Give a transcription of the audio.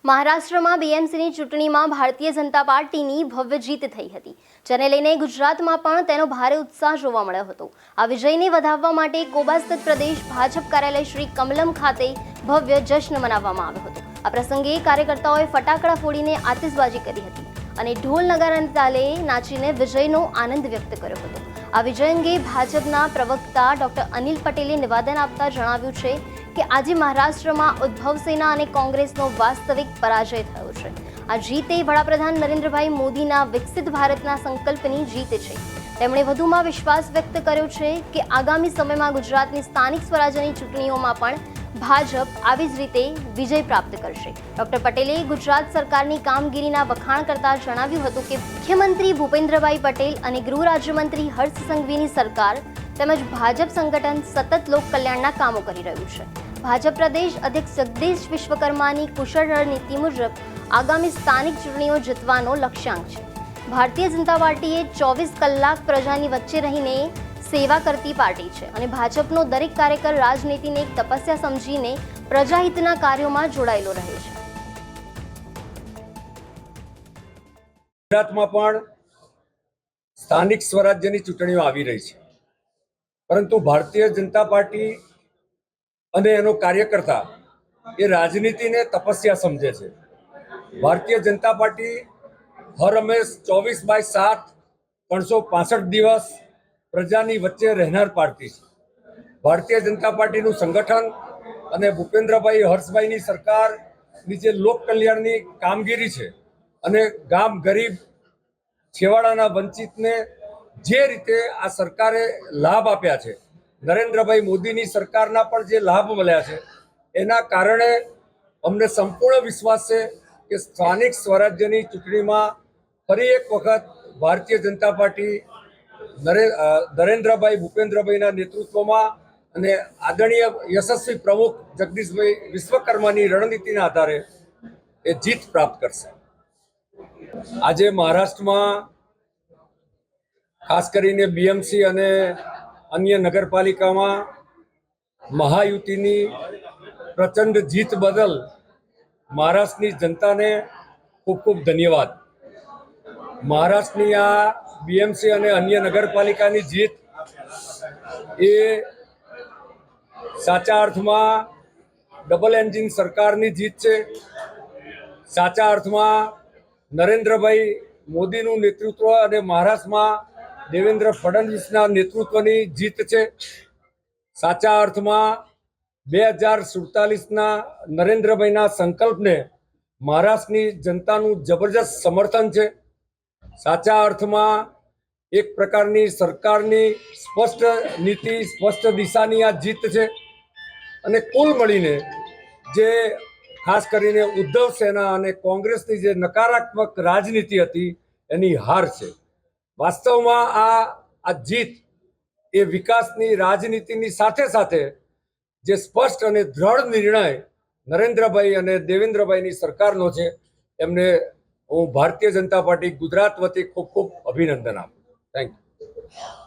મહારાષ્ટ્રમાં બીએમસીની ચૂંટણીમાં ભારતીય જનતા પાર્ટીની ભવ્ય જીત થઈ હતી, જેને લઈને ગુજરાતમાં પણ તેનો ભારે ઉત્સાહ જોવા મળ્યો હતો। આ વિજયને વધાવવા માટે કોબા સ્થિત પ્રદેશ ભાજપ કાર્યાલય શ્રી કમલમ ખાતે ભવ્ય જશ્ન મનાવવામાં આવ્યો હતો। આ પ્રસંગે કાર્યકર્તાઓએ ફટાકડા ફોડીને આતિશબાજી કરી હતી અને ઢોલ નગારાના તાલે નાચીને વિજયનો આનંદ વ્યક્ત કર્યો હતો। આ વિજય અંગે ભાજપના પ્રવક્તા ડોક્ટર અનિલ પટેલે નિવેદન આપતા જણાવ્યું છે કે આજે મહારાષ્ટ્રમાં ઉદ્ધવ સેના અને કોંગ્રેસનો વાસ્તવિક પરાજય થયો છે। આ જીત એ વડાપ્રધાન નરેન્દ્રભાઈ મોદીના વિકસિત ભારતના સંકલ્પની જીત છે। તેમણે વધુમાં વિશ્વાસ વ્યક્ત કર્યો છે કે આગામી સમયમાં ગુજરાતની સ્થાનિક સ્વરાજ્યની ચૂંટણીઓમાં પણ ભાજપ આવી જ રીતે વિજય પ્રાપ્ત કરશે। ડોક્ટર પટેલે ગુજરાત સરકારની કામગીરીના વખાણ કરતા જણાવ્યું હતું કે મુખ્યમંત્રી ભૂપેન્દ્રભાઈ પટેલ અને ગૃહ રાજ્યમંત્રી હર્ષ સંઘવીની સરકાર તેમજ ભાજપ સંગઠન સતત લોક કલ્યાણના કામો કરી રહ્યું છે। ભાજપ પ્રદેશ અધ્યક્ષ જગદીશ વિશ્વકર્માની કુશળ રણનીતિ મુજબ આગામી સ્થાનિક ચૂંટણીઓ જીતવાનો લક્ષ્યાંક છે। ભારતીય જનતા પાર્ટી એ 24 કલાક પ્રજાની વચ્ચે રહીને સેવા કરતી પાર્ટી છે અને ભાજપનો દરેક કાર્યકર રાજનીતિને એક તપસ્યા સમજીને પ્રજાહિતના કાર્યોમાં જોડાયેલો રહે છે। ગુજરાતમાં પણ સ્થાનિક સ્વરાજ્યની ચૂંટણીઓ આવી રહી છે, પરંતુ ભારતીય જનતા પાર્ટી અને એનો કાર્યકર્તા એ રાજનીતિને તપસ્યા સમજે છે। ભારતીય જનતા પાર્ટી હર હંમેશ 24/7 365 દિવસ પ્રજાની વચ્ચે રહેનાર પાર્ટી છે। ભારતીય જનતા પાર્ટીનું સંગઠન અને ભૂપેન્દ્રભાઈ હર્ષભાઈની સરકારની જે લોક કલ્યાણની કામગીરી છે અને ગામ ગરીબ છેવાડાના વંચિતને જે રીતે આ સરકારે લાભ આપ્યા છે, નરેન્દ્રભાઈ મોદીની સરકારના પણ જે લાભ મળ્યા છે, એના કારણે અમને સંપૂર્ણ વિશ્વાસ છે કે સ્થાનિક સ્વરાજ્યની ચૂંટણીમાં ફરી એક વખત ભારતીય જનતા પાર્ટી નરેન્દ્રભાઈ ભૂપેન્દ્રભાઈના નેતૃત્વમાં અને આદરણીય યશસ્વી પ્રમુખ જગદીશભાઈ વિશ્વકર્માની રણનીતિના આધારે એ જીત પ્રાપ્ત કરશે। આજે મહારાષ્ટ્રમાં ખાસ કરીને બીએમસી અને અન્ય નગરપાલિકામાં મહાયુતિની પ્રચંડ જીત બદલ મહારાષ્ટ્રની જનતાને ખૂબ ખૂબ ધન્યવાદ। મહારાષ્ટ્રની આ બીએમસી અને અન્ય નગરપાલિકાની જીત એ સાચા અર્થમાં ડબલ એન્જિન સરકારની જીત છે। સાચા અર્થમાં નરેન્દ્રભાઈ મોદીનું નેતૃત્વ અને મહારાષ્ટ્રમાં દેવેન્દ્ર ફડણવીસના નેતૃત્વની જીત છે। સાચા અર્થમાં 2047ના નરેન્દ્રભાઈના સંકલ્પને મહારાષ્ટ્રની જનતાનું જબરજસ્ત સમર્થન છે। સાચા અર્થમાં એક પ્રકારની સરકારની સ્પષ્ટ નીતિ, સ્પષ્ટ દિશાની આ જીત છે અને કુલ મળીને જે ખાસ કરીને ઉદ્ધવ સેના અને કોંગ્રેસની જે નકારાત્મક રાજનીતિ હતી એની હાર છે। વાસ્તવમાં આ જીત એ વિકાસની રાજનીતિની સાથે સાથે જે સ્પષ્ટ અને દ્રઢ નિર્ણય નરેન્દ્રભાઈ અને દેવેન્દ્રભાઈની સરકારનો છે, એમને હું ભારતીય જનતા પાર્ટી ગુજરાત વતી ખૂબ ખૂબ અભિનંદન આપું। Thank you.